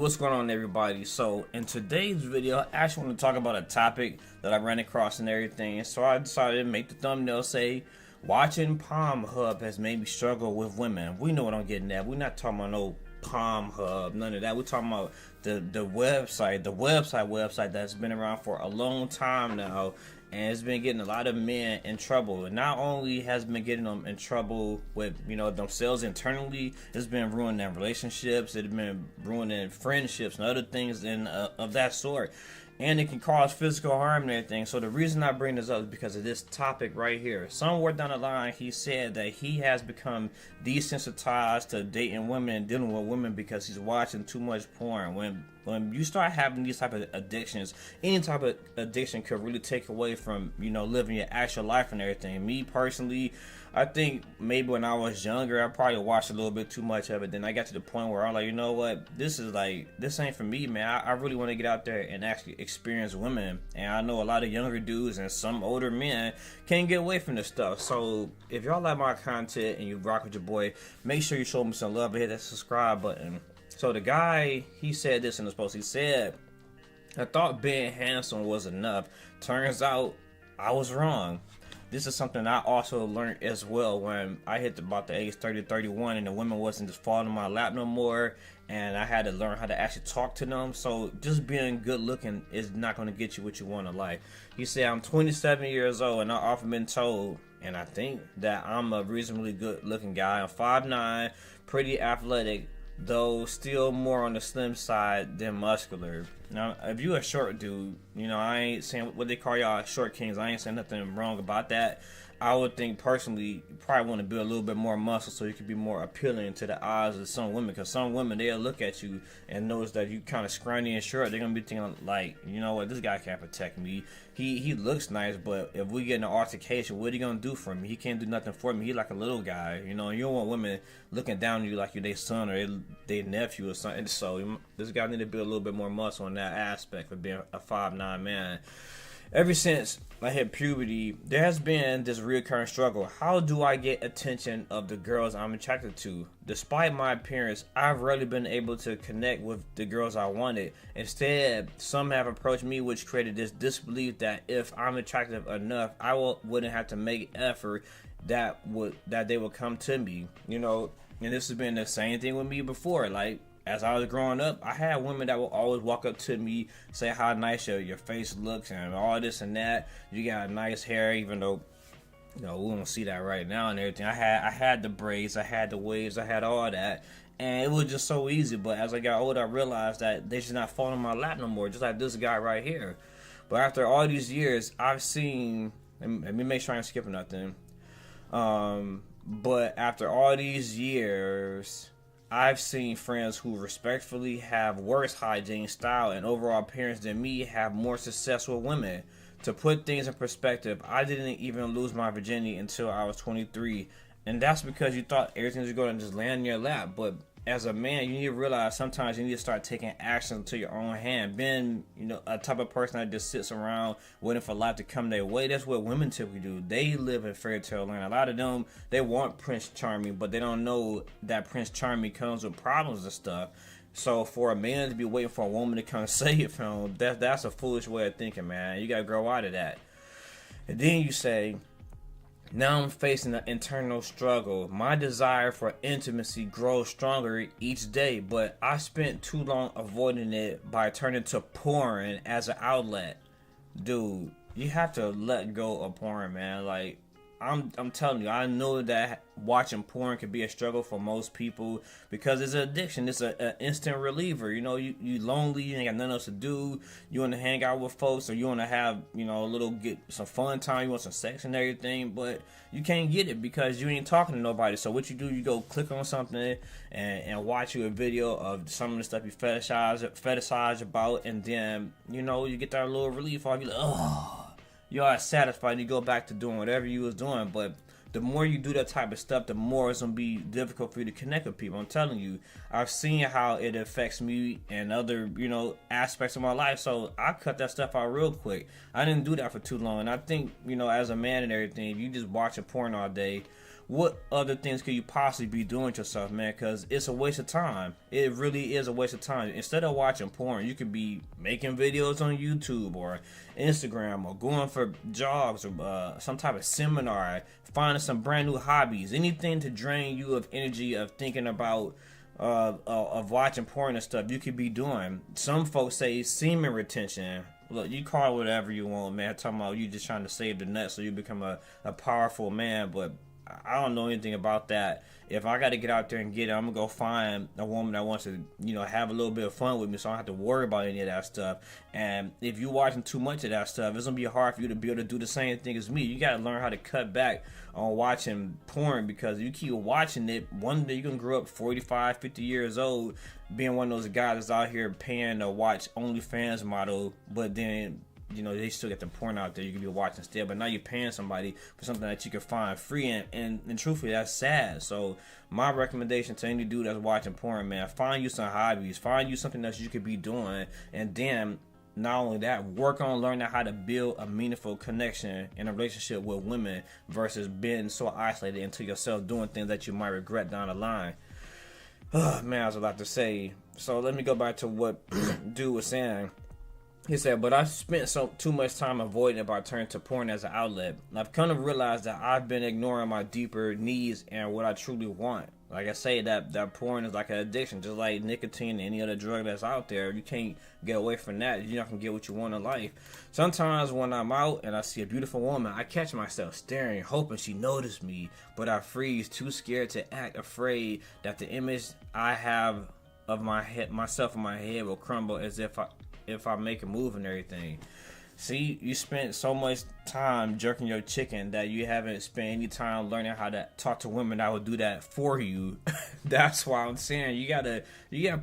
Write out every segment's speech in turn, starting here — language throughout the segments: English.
What's going on, everybody? So in today's video, I actually want to talk about a topic that I ran across and everything. So I decided to make the thumbnail say, watching Pornhub has made me struggle with women. We know what I'm getting at. We're not talking about no Pornhub, none of that. We're talking about the website that's been around for a long time now, and it's been getting a lot of men in trouble. And not only has been getting them in trouble with, themselves internally, it's been ruining their relationships, it's been ruining friendships and other things of that sort. And it can cause physical harm and everything. So the reason I bring this up is because of this topic right here. Somewhere down the line, he said that he has become desensitized to dating women and dealing with women because he's watching too much porn. When you start having these type of addictions, any type of addiction could really take away from, living your actual life and everything. Me personally, I think maybe when I was younger, I probably watched a little bit too much of it. Then I got to the point where I'm like, you know what? This ain't for me, man. I really want to get out there and actually experience women. And I know a lot of younger dudes and some older men can't get away from this stuff. So if y'all like my content and you rock with your boy, make sure you show me some love and hit that subscribe button. So the guy, he said this in his post. He said, I thought being handsome was enough. Turns out I was wrong. This is something I also learned as well when I hit about the age 30 to 31 and the women wasn't just falling in my lap no more, and I had to learn how to actually talk to them. So just being good looking is not going to get you what you want in life. He said, I'm 27 years old and I often been told, and I think that I'm a reasonably good looking guy. I'm 5'9", pretty athletic, though still more on the slim side than muscular. Now, if you a short dude, I ain't saying what they call y'all short kings. I ain't saying nothing wrong about that. I would think personally, you probably want to build a little bit more muscle so you can be more appealing to the eyes of some women. Because some women, they'll look at you and notice that you kind of scrawny and short. They're going to be thinking like, you know what, this guy can't protect me. He looks nice, but if we get in an altercation, what are you going to do for me? He can't do nothing for me. He like a little guy. You don't want women looking down on you like you're their son or their nephew or something. So this guy need to build a little bit more muscle in that aspect for being a 5'9" man. Ever since I hit puberty, there has been this recurring struggle. How do I get attention of the girls I'm attracted to? Despite my appearance, I've rarely been able to connect with the girls I wanted. Instead, some have approached me, which created this disbelief that if I'm attractive enough, I wouldn't have to make effort that they would come to me. And this has been the same thing with me before. Like, as I was growing up, I had women that would always walk up to me, say how nice your face looks and all this and that. You got nice hair, even though we don't see that right now and everything. I had the braids, I had the waves, I had all that, and it was just so easy. But as I got older, I realized that they just not falling in my lap no more, just like this guy right here. But after all these years, I've seen. Let me make sure I ain't skipping nothing. But after all these years, I've seen friends who respectfully have worse hygiene, style, and overall appearance than me have more success with women. To put things in perspective, I didn't even lose my virginity until I was 23. And that's because you thought everything was going to just land in your lap. But as a man, you need to realize sometimes you need to start taking action to your own hand. Being, a type of person that just sits around waiting for life to come their way. That's what women typically do. They live in fairy tale land. A lot of them, they want Prince Charming, but they don't know that Prince Charming comes with problems and stuff. So for a man to be waiting for a woman to come save him, that's a foolish way of thinking, man. You gotta grow out of that. And then you say, now I'm facing an internal struggle. My desire for intimacy grows stronger each day, but I spent too long avoiding it by turning to porn as an outlet. Dude, you have to let go of porn, man. Like, I'm telling you, I know that watching porn can be a struggle for most people because it's an addiction. It's an instant reliever. You lonely, you ain't got nothing else to do. You want to hang out with folks, or you want to have, get some fun time. You want some sex and everything, but you can't get it because you ain't talking to nobody. So what you do, you go click on something and watch you a video of some of the stuff you fetishize about, and then, you get that little relief off. You're like, oh. You are satisfied and you go back to doing whatever you was doing. But the more you do that type of stuff, the more it's going to be difficult for you to connect with people. I'm telling you, I've seen how it affects me and other, aspects of my life. So I cut that stuff out real quick. I didn't do that for too long. And I think, as a man and everything, if you just watching porn all day, what other things could you possibly be doing with yourself, man? Because it's a waste of time. It really is a waste of time. Instead of watching porn, you could be making videos on YouTube or Instagram, or going for jogs, or some type of seminar, finding some brand new hobbies, anything to drain you of energy of thinking about of watching porn and stuff. You could be doing. Some folks say semen retention. Look, you call it whatever you want, man. Talking about you just trying to save the nut so you become a powerful man, but I don't know anything about that. If I got to get out there and get it, I'm going to go find a woman that wants to, have a little bit of fun with me, so I don't have to worry about any of that stuff. And if you're watching too much of that stuff, it's going to be hard for you to be able to do the same thing as me. You got to learn how to cut back on watching porn, because if you keep watching it, one day you're going to grow up 45, 50 years old, being one of those guys that's out here paying to watch OnlyFans model, but then they still get the porn out there you can be watching still, but now you're paying somebody for something that you can find free, and truthfully, that's sad. So my recommendation to any dude that's watching porn, man, find you some hobbies, find you something that you could be doing, and then not only that, work on learning how to build a meaningful connection in a relationship with women versus being so isolated into yourself, doing things that you might regret down the line. Man, I was a lot to say. So let me go back to what dude was saying. He said, but I've spent too much time avoiding it by turning to porn as an outlet. I've kind of realized that I've been ignoring my deeper needs and what I truly want. Like I say, that porn is like an addiction, just like nicotine and any other drug that's out there. You can't get away from that. You're not going to get what you want in life. Sometimes when I'm out and I see a beautiful woman, I catch myself staring, hoping she noticed me, but I freeze, too scared to act, afraid that the image I have of myself in my head will crumble as if I make a move and everything. See, you spent so much time jerking your chicken that you haven't spent any time learning how to talk to women that will do that for you. That's why I'm saying you gotta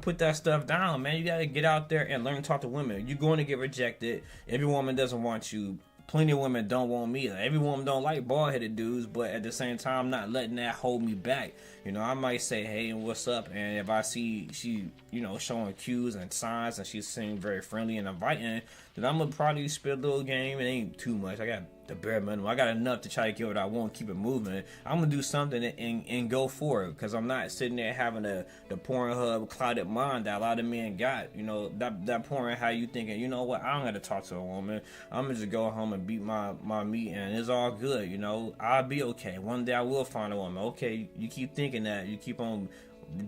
put that stuff down, man. You gotta get out there and learn to talk to women. You're going to get rejected. Every woman doesn't want you. Plenty of women don't want me. Every woman don't like bald-headed dudes, but at the same time, I'm not letting that hold me back. I might say, hey, and what's up? And if I see she, showing cues and signs and she's seeming very friendly and inviting, then I'm going to probably spit a little game. It ain't too much. I got the bare minimum. I got enough to try to get what I want, keep it moving. I'm going to do something and go for it, because I'm not sitting there having the Pornhub clouded mind that a lot of men got. That porn, how you thinking, you know what, I don't got to talk to a woman. I'm going to just go home and beat my meat, and it's all good. I'll be okay. One day I will find a woman. Okay, you keep thinking that. You keep on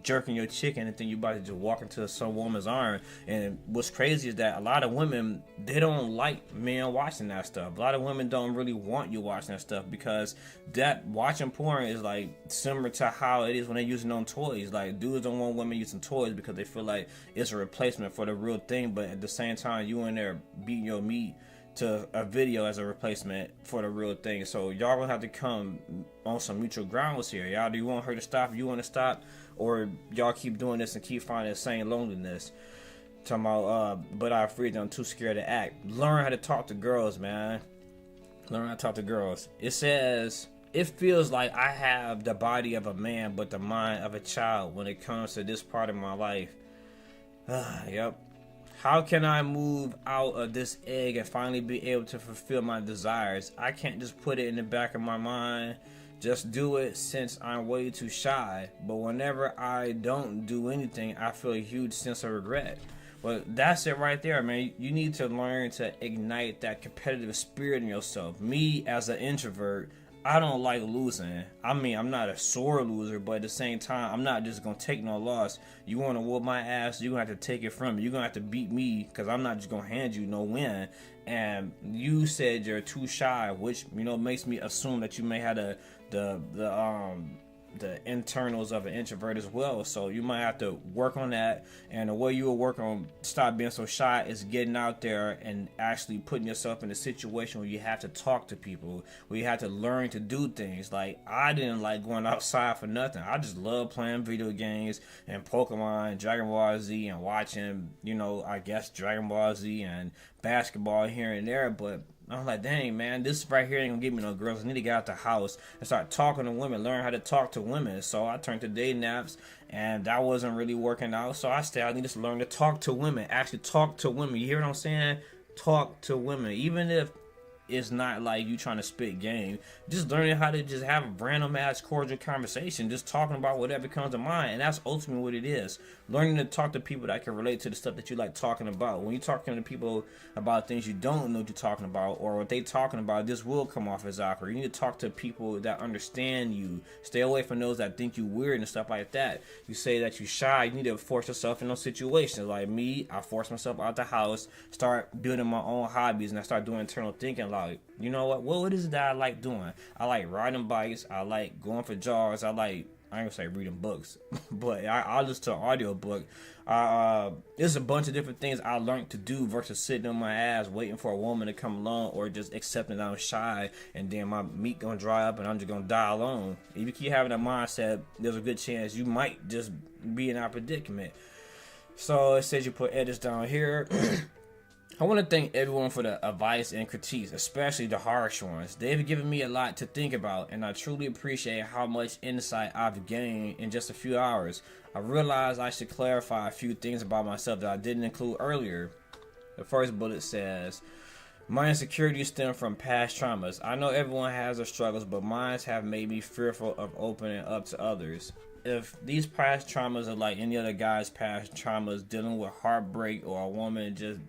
jerking your chicken and then you about to just walk into some woman's arm. And what's crazy is that a lot of women, they don't like men watching that stuff. A lot of women don't really want you watching that stuff, because that watching porn is like similar to how it is when they're using on toys. Like, dudes don't want women using toys because they feel like it's a replacement for the real thing, but at the same time you in there beating your meat to a video as a replacement for the real thing. So y'all gonna have to come on some mutual grounds here. Y'all, do you want her to stop? You want to stop? Or y'all keep doing this and keep finding the same loneliness? Talking about, but I'm afraid I'm too scared to act. Learn how to talk to girls, man. Learn how to talk to girls. It says, it feels like I have the body of a man but the mind of a child when it comes to this part of my life. Yep. How can I move out of this egg and finally be able to fulfill my desires? I can't just put it in the back of my mind, just do it, since I'm way too shy. But whenever I don't do anything, I feel a huge sense of regret. But that's it right there, man. You need to learn to ignite that competitive spirit in yourself. Me, as an introvert, I don't like losing. I mean, I'm not a sore loser, but at the same time, I'm not just going to take no loss. You want to whoop my ass, you're going to have to take it from me. You're going to have to beat me, because I'm not just going to hand you no win. And you said you're too shy, which, makes me assume that you may have the internals of an introvert as well. So you might have to work on that. And the way you will work on stop being so shy is getting out there and actually putting yourself in a situation where you have to talk to people, where you have to learn to do things. Like, I didn't like going outside for nothing. I just love playing video games and Pokemon and Dragon Ball Z and watching, I guess Dragon Ball Z and basketball here and there. But I'm like, dang, man, this right here ain't gonna give me no girls. I need to get out the house and start talking to women, learn how to talk to women. So I turned to dating apps, and that wasn't really working out. So I need to learn to talk to women, actually talk to women. You hear what I'm saying? Talk to women. Even if it's not like you trying to spit game. Just learning how to just have a random ass cordial conversation, just talking about whatever comes to mind, and that's ultimately what it is. Learning to talk to people that can relate to the stuff that you like talking about. When you're talking to people about things you don't know what you're talking about, or what they talking about, this will come off as awkward. You need to talk to people that understand you. Stay away from those that think you weird and stuff like that. You say that you shy, you need to force yourself in those situations. Like me, I force myself out the house, start building my own hobbies, and I start doing internal thinking. Like, you know what is it that I like doing? I like riding bikes, I like going for jogs, I ain't gonna say reading books, but I listen to an audio book. There's a bunch of different things I learned to do versus sitting on my ass waiting for a woman to come along, or just accepting that I'm shy and then my meat gonna dry up and I'm just gonna die alone. If you keep having that mindset, there's a good chance you might just be in our predicament. So it says you put edits down here. I want to thank everyone for the advice and critiques, especially the harsh ones. They've given me a lot to think about, and I truly appreciate how much insight I've gained in just a few hours. I realized I should clarify a few things about myself that I didn't include earlier. The first bullet says, my insecurities stem from past traumas. I know everyone has their struggles, but mine have made me fearful of opening up to others. If these past traumas are like any other guy's past traumas, dealing with heartbreak or a woman just,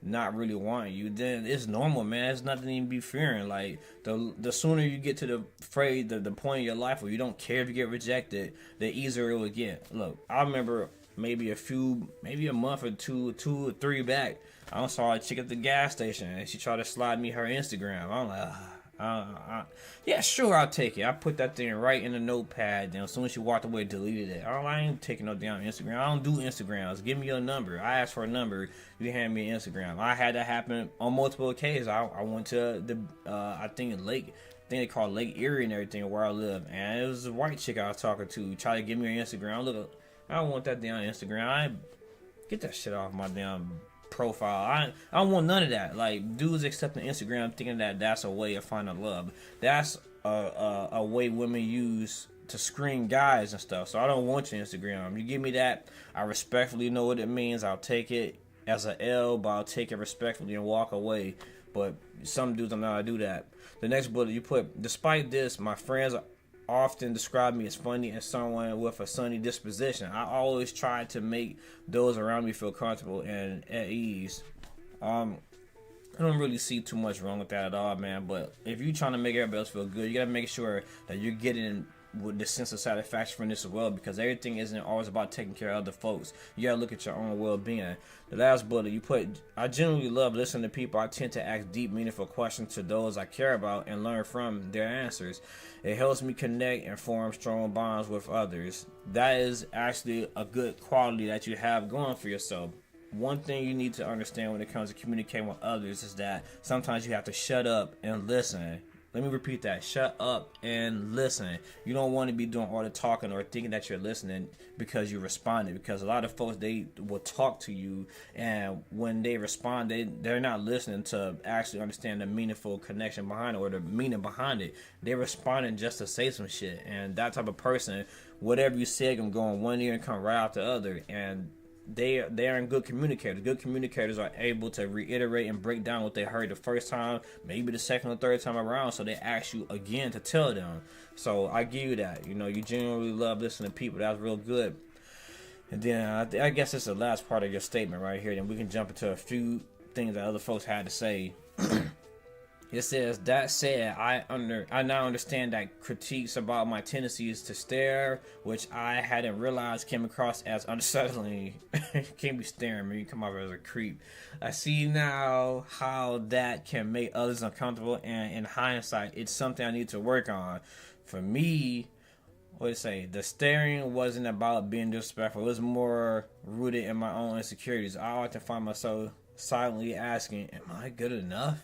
not really wanting you, then it's normal, man. It's nothing to even be fearing. Like, the sooner you get to the point in your life where you don't care if you get rejected, the easier it will get. Look, I remember maybe a month or two or three back, I saw a chick at the gas station and she tried to slide me her Instagram. I'm like, yeah, sure, I'll take it. I put that thing right in the notepad. Then as soon as she walked away, deleted it. I ain't taking no damn Instagram. I don't do Instagrams. Give me your number. I asked for a number. You hand me an Instagram. I had that happen on multiple occasions. I went to the I think they call Lake Erie and everything where I live, and it was a white chick I was talking to. Tried to give me her Instagram. Look, I don't want that damn Instagram. Get that shit off my damn profile. I don't want none of that. Like, dudes accepting Instagram thinking that that's a way of finding love. That's a way women use to screen guys and stuff. So I don't want your Instagram. You give me that, I respectfully know what it means. I'll take it as a L, but I'll take it respectfully and walk away. But some dudes don't know how to do that. The next bullet you put, despite this, my friends often describe me as funny and someone with a sunny disposition. I always try to make those around me feel comfortable and at ease. I don't really see too much wrong with that at all, man. But if you're trying to make everybody else feel good, you gotta make sure that you're getting with the sense of satisfaction from this as well, because everything isn't always about taking care of other folks. You gotta look at your own well-being. The last bullet you put, I genuinely love listening to people. I tend to ask deep, meaningful questions to those I care about and learn from their answers. It helps me connect and form strong bonds with others. That is actually a good quality that you have going for yourself. One thing you need to understand when it comes to communicating with others is that sometimes you have to shut up and listen. Let me repeat that. Shut up and listen. You don't want to be doing all the talking or thinking that you're listening because you responded. Because a lot of folks, they will talk to you, and when they respond, they're not listening to actually understand the meaningful connection behind it or the meaning behind it. They're responding just to say some shit. And that type of person, whatever you say, can go in one ear and come right out the other. And they aren't good communicators. Good communicators are able to reiterate and break down what they heard the first time, maybe the second or third time around, so they ask you again to tell them. So I give you that. You genuinely love listening to people. That's real good. And then I guess it's the last part of your statement right here. Then we can jump into a few things that other folks had to say. It says, that said, I now understand that critiques about my tendencies to stare, which I hadn't realized came across as unsettling. Can't be staring, man. You come off as a creep. I see now how that can make others uncomfortable, and in hindsight, it's something I need to work on. For me, the staring wasn't about being disrespectful. It was more rooted in my own insecurities. I often find myself silently asking, am I good enough?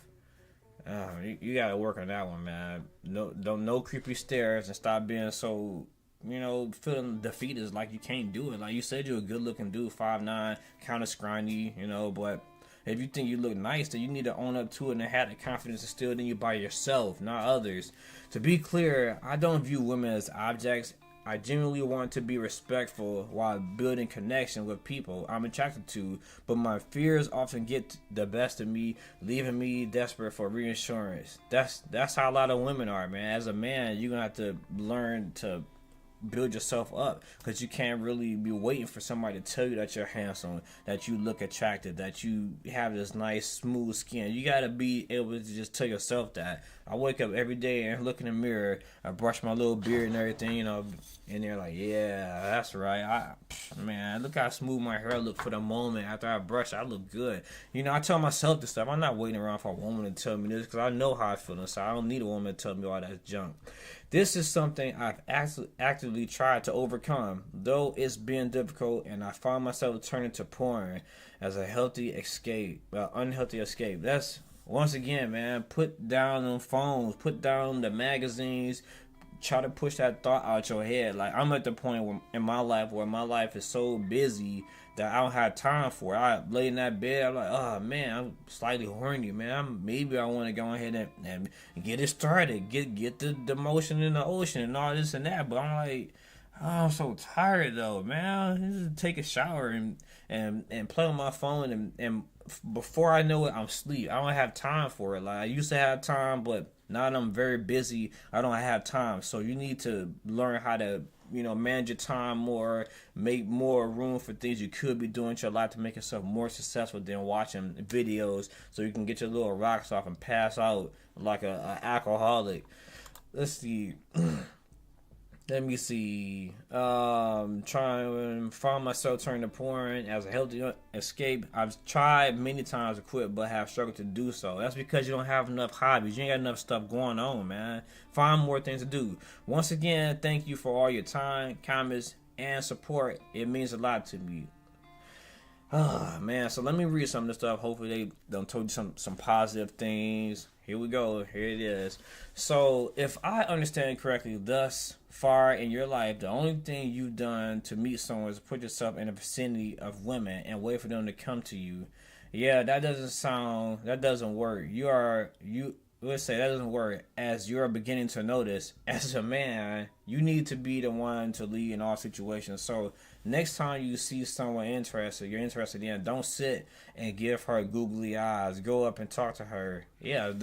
You gotta work on that one, man. No creepy stares, and stop being so, feeling defeated like you can't do it. Like you said, you're a good looking dude, 5'9", kind of scrawny, but if you think you look nice, then you need to own up to it and have the confidence instilled in you by yourself, not others. To be clear, I don't view women as objects. I genuinely want to be respectful while building connection with people I'm attracted to, but my fears often get the best of me, leaving me desperate for reassurance. That's how a lot of women are, man. As a man, you're gonna have to learn to build yourself up, because you can't really be waiting for somebody to tell you that you're handsome, that you look attractive, that you have this nice smooth skin. You gotta be able to just tell yourself that. I wake up every day and look in the mirror, I brush my little beard and everything, and they're like, yeah, that's right. Man, look how smooth my hair look for the moment. After I brush, I look good. I tell myself this stuff. I'm not waiting around for a woman to tell me this, because I know how I feel inside. I don't need a woman to tell me all that junk. This is something I've actively tried to overcome, though it's been difficult, and I find myself turning to porn as a unhealthy escape. That's, once again, man, put down them phones, put down the magazines, try to push that thought out your head. Like, I'm at the point in my life where my life is so busy that I don't have time for it. I lay in that bed, I'm like, oh man, I'm slightly horny, man. Maybe I want to go ahead and get it started, get the motion in the ocean and all this and that. But I'm like, oh, I'm so tired though, man. Just take a shower and play on my phone, and before I know it, I'm asleep. I don't have time for it. Like, I used to have time, but now that I'm very busy, I don't have time. So you need to learn how to manage your time more, make more room for things you could be doing in your life to make yourself more successful than watching videos, so you can get your little rocks off and pass out like a alcoholic. Let's see. Let me see. Trying to find myself turning to porn as a healthy escape. I've tried many times to quit, but have struggled to do so. That's because you don't have enough hobbies. You ain't got enough stuff going on, man. Find more things to do. Once again, thank you for all your time, comments, and support. It means a lot to me. Oh, man. So let me read some of this stuff. Hopefully they done told you some positive things. Here we go. Here it is. So, if I understand correctly, thus far in your life, the only thing you've done to meet someone is put yourself in the vicinity of women and wait for them to come to you. Yeah, that doesn't work. Let's say that doesn't work, as you're beginning to notice. As a man, you need to be the one to lead in all situations. So next time you see someone you're interested in, don't sit and give her googly eyes. Go up and talk to her. Yeah,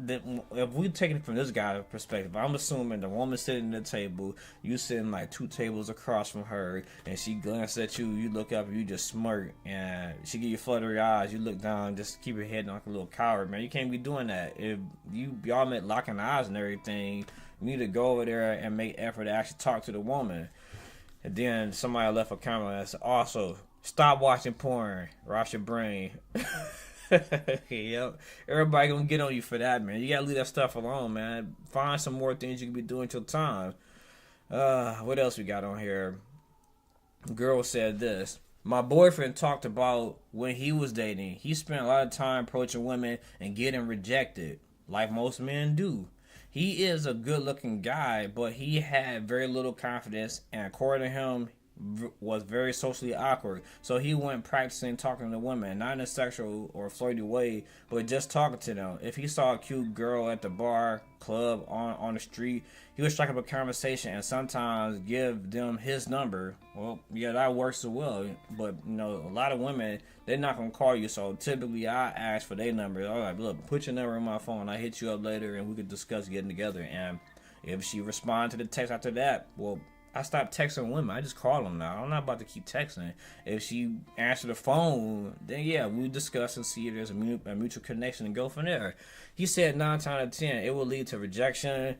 if we take it from this guy's perspective, I'm assuming the woman sitting at the table, you sitting like 2 tables across from her, and she glances at you, you look up and you just smirk, and she give you fluttery eyes, you look down, just keep your head like a little coward, man. You can't be doing that. If y'all met locking eyes and everything, you need to go over there and make effort to actually talk to the woman. And then somebody left a comment that said, also, stop watching porn, rot your brain. Yep. Everybody gonna get on you for that, man. You gotta leave that stuff alone, man. Find some more things you can be doing till time. What else we got on here? Girl said this. My boyfriend talked about when he was dating. He spent a lot of time approaching women and getting rejected, like most men do. He is a good-looking guy, but he had very little confidence, and according to him, was very socially awkward. So he went practicing talking to women, not in a sexual or flirty way, but just talking to them. If he saw a cute girl at the bar, club, on the street, he would strike up a conversation and sometimes give them his number. Well, yeah, that works as well. But a lot of women, they're not gonna call you. So typically, I ask for their number. All right, look, put your number in my phone. I hit you up later, and we could discuss getting together. And if she responds to the text after that, well, I stopped texting women. I just call them now. I'm not about to keep texting. If she answers the phone, then yeah, we'll discuss and see if there's a mutual connection and go from there. He said 9 times out of 10, it will lead to rejection,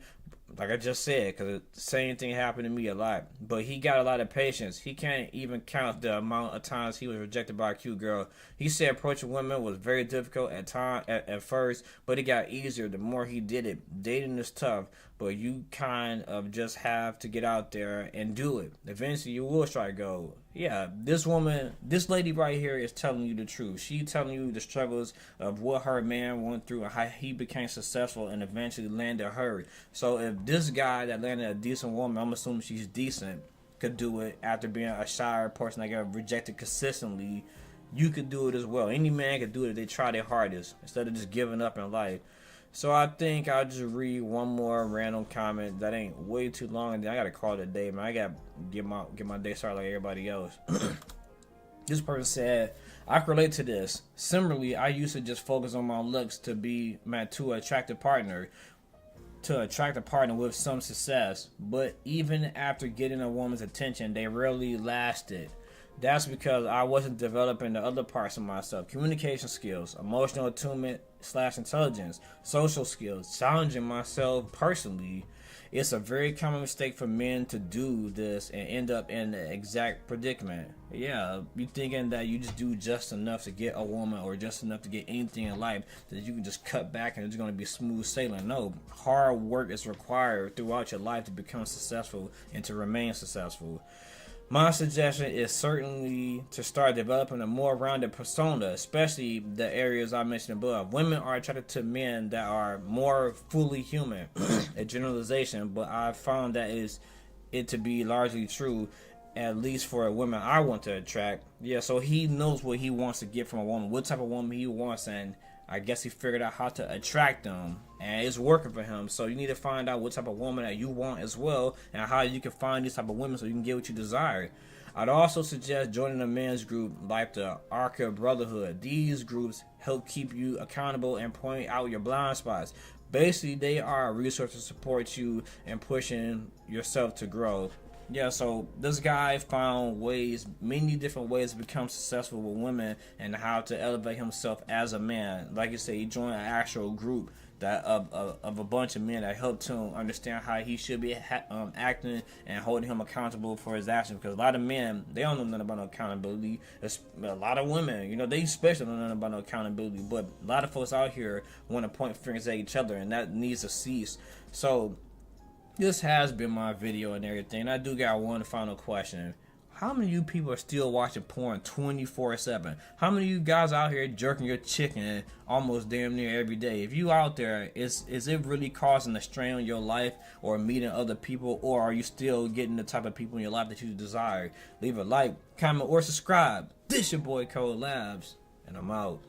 like I just said, because the same thing happened to me a lot. But he got a lot of patience. He can't even count the amount of times he was rejected by a cute girl. He said approaching women was very difficult at first, but it got easier the more he did it. Dating is tough, but you kind of just have to get out there and do it. Eventually, you will strike gold. Yeah, this lady right here is telling you the truth. She telling you the struggles of what her man went through and how he became successful and eventually landed her. So if this guy that landed a decent woman, I'm assuming she's decent, could do it after being a shy person that got rejected consistently, you could do it as well. Any man could do it if they try their hardest instead of just giving up in life. So I think I'll just read one more random comment that ain't way too long, and then I gotta call it a day, man. I gotta get my day started like everybody else. This person said, I can relate to this. Similarly, I used to just focus on my looks to be met to attract a partner with some success, but even after getting a woman's attention, they rarely lasted. That's because I wasn't developing the other parts of myself: communication skills, emotional attunement / intelligence, social skills, challenging myself personally. It's a very common mistake for men to do this and end up in the exact predicament. Yeah, you thinking that you just do just enough to get a woman or just enough to get anything in life, that you can just cut back and it's going to be smooth sailing. No, hard work is required throughout your life to become successful and to remain successful. My suggestion is certainly to start developing a more rounded persona, especially the areas I mentioned above. Women are attracted to men that are more fully human. A generalization, but I found that is it to be largely true, at least for a woman I want to attract. Yeah, so he knows what he wants to get from a woman, what type of woman he wants, and I guess he figured out how to attract them, and it's working for him. So you need to find out what type of woman that you want as well, and how you can find these type of women so you can get what you desire. I'd also suggest joining a men's group like the Arca Brotherhood. These groups help keep you accountable and point out your blind spots. Basically, they are a resource to support you and pushing yourself to grow. Yeah, so this guy found many different ways to become successful with women and how to elevate himself as a man. Like you say, he joined an actual group that of a bunch of men that helped him understand how he should be acting and holding him accountable for his actions. Because a lot of men, they don't know nothing about no accountability. A lot of women, they especially don't know nothing about no accountability. But a lot of folks out here want to point fingers at each other, and that needs to cease. So this has been my video and everything. I do got one final question. How many of you people are still watching porn 24/7? How many of you guys out here jerking your chicken almost damn near every day? If you out there, is it really causing a strain on your life or meeting other people, or are you still getting the type of people in your life that you desire? Leave a like, comment, or subscribe. This your boy Labz, and I'm out.